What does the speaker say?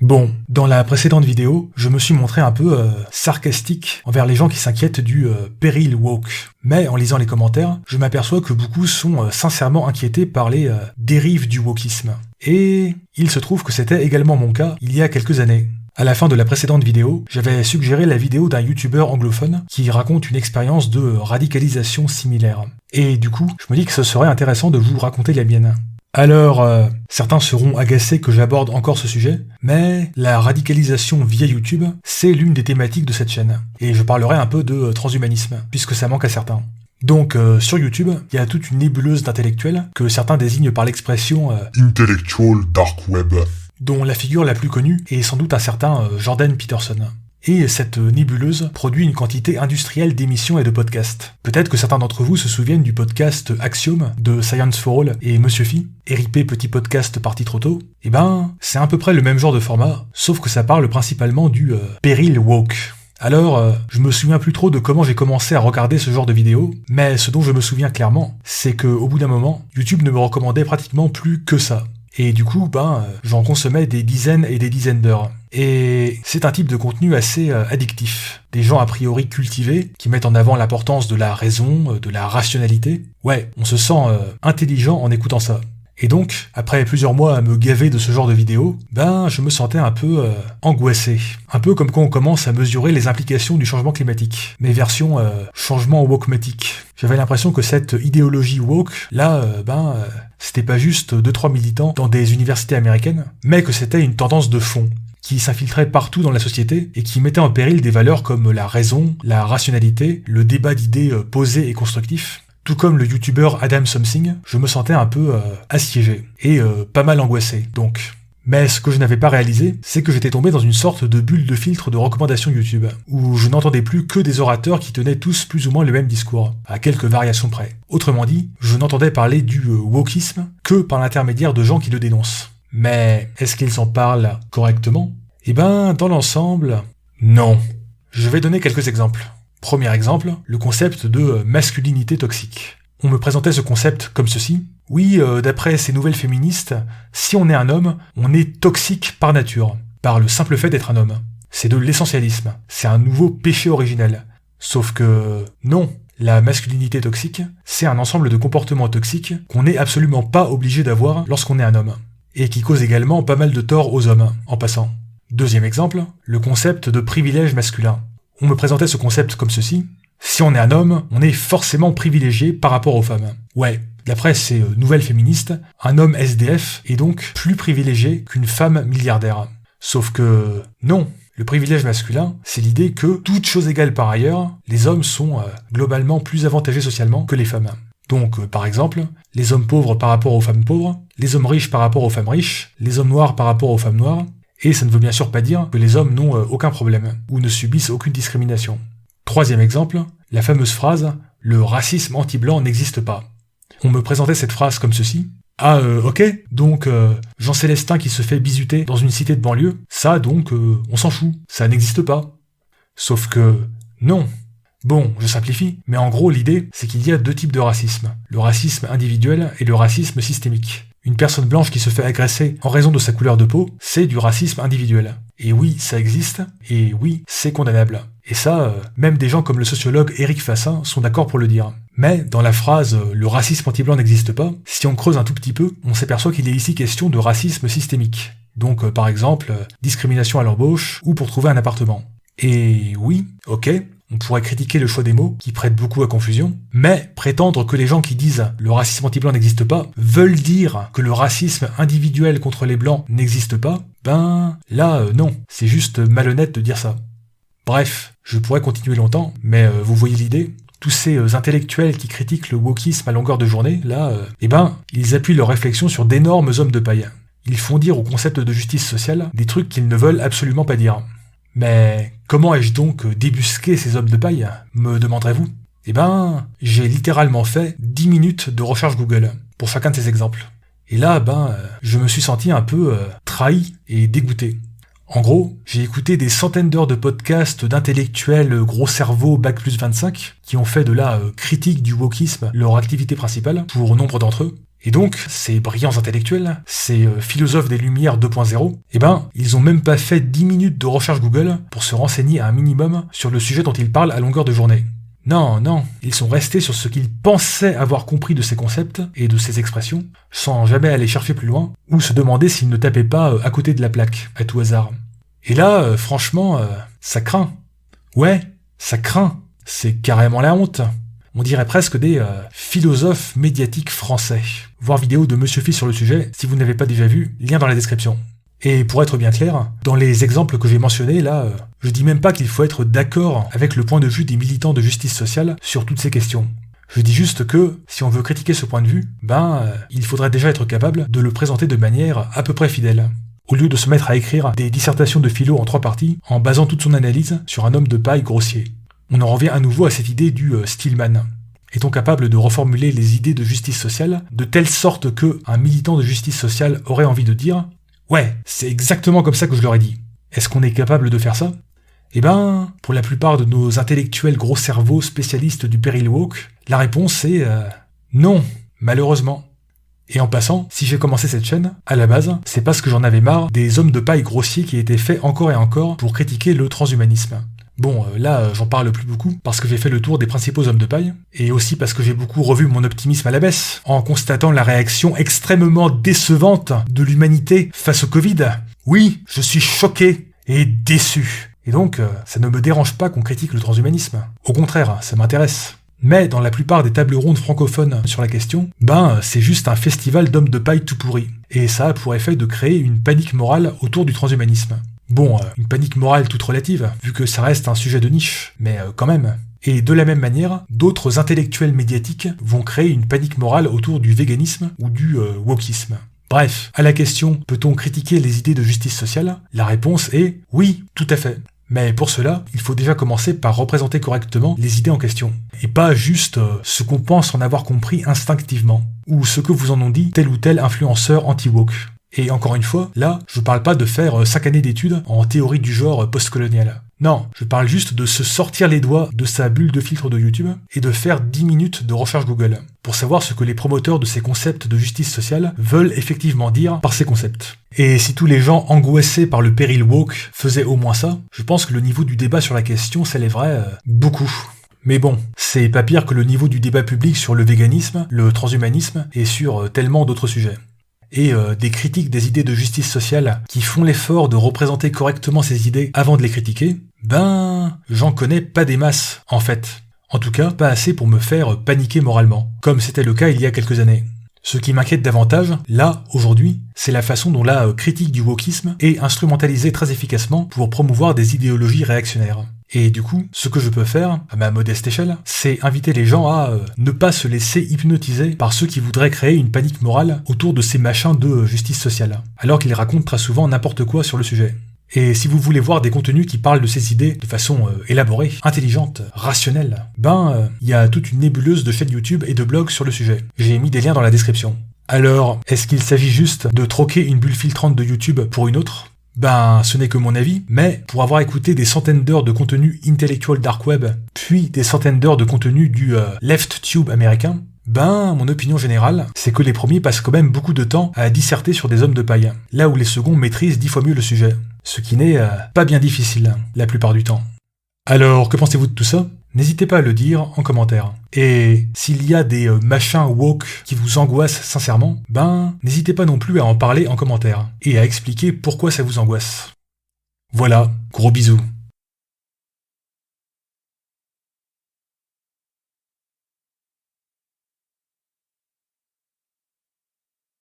Bon, dans la précédente vidéo, je me suis montré un peu sarcastique envers les gens qui s'inquiètent du péril woke. Mais en lisant les commentaires, je m'aperçois que beaucoup sont sincèrement inquiétés par les dérives du wokisme. Et il se trouve que c'était également mon cas il y a quelques années. À la fin de la précédente vidéo, j'avais suggéré la vidéo d'un youtubeur anglophone qui raconte une expérience de radicalisation similaire. Et du coup, je me dis que ce serait intéressant de vous raconter la mienne. Alors, certains seront agacés que j'aborde encore ce sujet, mais la radicalisation via YouTube, c'est l'une des thématiques de cette chaîne. Et je parlerai un peu de transhumanisme, puisque ça manque à certains. Donc, sur YouTube, il y a toute une nébuleuse d'intellectuels que certains désignent par l'expression Intellectual Dark Web, dont la figure la plus connue est sans doute un certain Jordan Peterson. Et cette nébuleuse produit une quantité industrielle d'émissions et de podcasts. Peut-être que certains d'entre vous se souviennent du podcast Axiom de Science for All et Monsieur Phi, RIP petit podcast parti trop tôt. Eh ben, c'est à peu près le même genre de format, sauf que ça parle principalement du péril woke. Alors, je me souviens plus trop de comment j'ai commencé à regarder ce genre de vidéos, mais ce dont je me souviens clairement, c'est que au bout d'un moment, YouTube ne me recommandait pratiquement plus que ça. Et du coup, j'en consommais des dizaines et des dizaines d'heures. Et c'est un type de contenu assez addictif. Des gens a priori cultivés, qui mettent en avant l'importance de la raison, de la rationalité. Ouais, on se sent intelligent en écoutant ça. Et donc, après plusieurs mois à me gaver de ce genre de vidéos, je me sentais un peu angoissé. Un peu comme quand on commence à mesurer les implications du changement climatique. Mais version changement wokematique. J'avais l'impression que cette idéologie woke, c'était pas juste 2-3 militants dans des universités américaines, mais que c'était une tendance de fond, qui s'infiltrait partout dans la société et qui mettait en péril des valeurs comme la raison, la rationalité, le débat d'idées posé et constructif. Tout comme le youtubeur Adam Something, je me sentais un peu assiégé et pas mal angoissé, donc. Mais ce que je n'avais pas réalisé, c'est que j'étais tombé dans une sorte de bulle de filtre de recommandations YouTube, où je n'entendais plus que des orateurs qui tenaient tous plus ou moins le même discours, à quelques variations près. Autrement dit, je n'entendais parler du wokisme que par l'intermédiaire de gens qui le dénoncent. Mais est-ce qu'ils en parlent correctement ? Dans l'ensemble, non. Je vais donner quelques exemples. Premier exemple, le concept de masculinité toxique. On me présentait ce concept comme ceci. Oui, d'après ces nouvelles féministes, si on est un homme, on est toxique par nature, par le simple fait d'être un homme. C'est de l'essentialisme, c'est un nouveau péché originel. Sauf que non, la masculinité toxique, c'est un ensemble de comportements toxiques qu'on n'est absolument pas obligé d'avoir lorsqu'on est un homme, et qui cause également pas mal de tort aux hommes, en passant. Deuxième exemple, le concept de privilège masculin. On me présentait ce concept comme ceci. Si on est un homme, on est forcément privilégié par rapport aux femmes. Ouais, d'après ces nouvelles féministes, un homme SDF est donc plus privilégié qu'une femme milliardaire. Sauf que non, le privilège masculin, c'est l'idée que, toutes choses égales par ailleurs, les hommes sont globalement plus avantagés socialement que les femmes. Donc, par exemple, les hommes pauvres par rapport aux femmes pauvres, les hommes riches par rapport aux femmes riches, les hommes noirs par rapport aux femmes noires, et ça ne veut bien sûr pas dire que les hommes n'ont aucun problème, ou ne subissent aucune discrimination. Troisième exemple, la fameuse phrase « le racisme anti-blanc n'existe pas ». On me présentait cette phrase comme ceci. Ah ok, donc Jean Célestin qui se fait bisuter dans une cité de banlieue, ça donc on s'en fout, ça n'existe pas. Sauf que non. Bon, je simplifie, mais en gros l'idée c'est qu'il y a deux types de racisme, le racisme individuel et le racisme systémique. Une personne blanche qui se fait agresser en raison de sa couleur de peau, c'est du racisme individuel. Et oui, ça existe, et oui, c'est condamnable. Et ça, même des gens comme le sociologue Éric Fassin sont d'accord pour le dire. Mais dans la phrase « le racisme anti-blanc n'existe pas », si on creuse un tout petit peu, on s'aperçoit qu'il est ici question de racisme systémique. Donc par exemple, discrimination à l'embauche ou pour trouver un appartement. Et oui, ok, on pourrait critiquer le choix des mots, qui prête beaucoup à confusion, mais prétendre que les gens qui disent « le racisme anti-blanc n'existe pas » veulent dire que le racisme individuel contre les blancs n'existe pas, non, c'est juste malhonnête de dire ça. Bref, je pourrais continuer longtemps, mais vous voyez l'idée ? Tous ces intellectuels qui critiquent le wokisme à longueur de journée, ils appuient leurs réflexions sur d'énormes hommes de paille. Ils font dire au concept de justice sociale des trucs qu'ils ne veulent absolument pas dire. Mais comment ai-je donc débusqué ces hommes de paille, me demanderez-vous ? J'ai littéralement fait 10 minutes de recherche Google pour chacun de ces exemples. Et là, je me suis senti un peu trahi et dégoûté. En gros, j'ai écouté des centaines d'heures de podcasts d'intellectuels gros cerveau bac plus 25 qui ont fait de la critique du wokisme leur activité principale pour nombre d'entre eux. Et donc, ces brillants intellectuels, ces philosophes des Lumières 2.0, ils ont même pas fait 10 minutes de recherche Google pour se renseigner un minimum sur le sujet dont ils parlent à longueur de journée. Non, ils sont restés sur ce qu'ils pensaient avoir compris de ces concepts et de ces expressions, sans jamais aller chercher plus loin, ou se demander s'ils ne tapaient pas à côté de la plaque, à tout hasard. Et là, franchement, ça craint. Ouais, ça craint. C'est carrément la honte. On dirait presque des philosophes médiatiques français. Voir vidéo de Monsieur Phi sur le sujet, si vous n'avez pas déjà vu, lien dans la description. Et pour être bien clair, dans les exemples que j'ai mentionnés là, je dis même pas qu'il faut être d'accord avec le point de vue des militants de justice sociale sur toutes ces questions. Je dis juste que, si on veut critiquer ce point de vue, il faudrait déjà être capable de le présenter de manière à peu près fidèle. Au lieu de se mettre à écrire des dissertations de philo en 3 parties, en basant toute son analyse sur un homme de paille grossier. On en revient à nouveau à cette idée du Stillman. Est-on capable de reformuler les idées de justice sociale de telle sorte que un militant de justice sociale aurait envie de dire « Ouais, c'est exactement comme ça que je leur ai dit ». Est-ce qu'on est capable de faire ça ? Pour la plupart de nos intellectuels gros cerveaux spécialistes du peril woke, la réponse est non, malheureusement. Et en passant, si j'ai commencé cette chaîne, à la base, c'est parce que j'en avais marre des hommes de paille grossiers qui étaient faits encore et encore pour critiquer le transhumanisme. Bon, là, j'en parle plus beaucoup, parce que j'ai fait le tour des principaux hommes de paille, et aussi parce que j'ai beaucoup revu mon optimisme à la baisse, en constatant la réaction extrêmement décevante de l'humanité face au Covid. Oui, je suis choqué et déçu. Et donc, ça ne me dérange pas qu'on critique le transhumanisme. Au contraire, ça m'intéresse. Mais dans la plupart des tables rondes francophones sur la question, c'est juste un festival d'hommes de paille tout pourris. Et ça a pour effet de créer une panique morale autour du transhumanisme. Bon, une panique morale toute relative, vu que ça reste un sujet de niche, mais quand même. Et de la même manière, d'autres intellectuels médiatiques vont créer une panique morale autour du véganisme ou du wokisme. Bref, à la question « Peut-on critiquer les idées de justice sociale ?», la réponse est « Oui, tout à fait ». Mais pour cela, il faut déjà commencer par représenter correctement les idées en question, et pas juste ce qu'on pense en avoir compris instinctivement, ou ce que vous en ont dit tel ou tel influenceur anti-woke. Et encore une fois, là, je parle pas de faire 5 années d'études en théorie du genre postcolonial. Non, je parle juste de se sortir les doigts de sa bulle de filtre de YouTube et de faire 10 minutes de recherche Google pour savoir ce que les promoteurs de ces concepts de justice sociale veulent effectivement dire par ces concepts. Et si tous les gens angoissés par le péril woke faisaient au moins ça, je pense que le niveau du débat sur la question s'élèverait beaucoup. Mais bon, c'est pas pire que le niveau du débat public sur le véganisme, le transhumanisme et sur tellement d'autres sujets. Et des critiques des idées de justice sociale qui font l'effort de représenter correctement ces idées avant de les critiquer, j'en connais pas des masses, en fait. En tout cas, pas assez pour me faire paniquer moralement, comme c'était le cas il y a quelques années. Ce qui m'inquiète davantage, là, aujourd'hui, c'est la façon dont la critique du wokisme est instrumentalisée très efficacement pour promouvoir des idéologies réactionnaires. Et du coup, ce que je peux faire, à ma modeste échelle, c'est inviter les gens à ne pas se laisser hypnotiser par ceux qui voudraient créer une panique morale autour de ces machins de justice sociale, alors qu'ils racontent très souvent n'importe quoi sur le sujet. Et si vous voulez voir des contenus qui parlent de ces idées de façon élaborée, intelligente, rationnelle, il y a toute une nébuleuse de chaînes YouTube et de blogs sur le sujet. J'ai mis des liens dans la description. Alors, est-ce qu'il s'agit juste de troquer une bulle filtrante de YouTube pour une autre ? Ce n'est que mon avis, mais pour avoir écouté des centaines d'heures de contenu intellectual dark web, puis des centaines d'heures de contenu du left tube américain, mon opinion générale, c'est que les premiers passent quand même beaucoup de temps à disserter sur des hommes de paille, là où les seconds maîtrisent 10 fois mieux le sujet. Ce qui n'est pas bien difficile, la plupart du temps. Alors, que pensez-vous de tout ça ? N'hésitez pas à le dire en commentaire. Et s'il y a des machins woke qui vous angoissent sincèrement, n'hésitez pas non plus à en parler en commentaire, et à expliquer pourquoi ça vous angoisse. Voilà, gros bisous.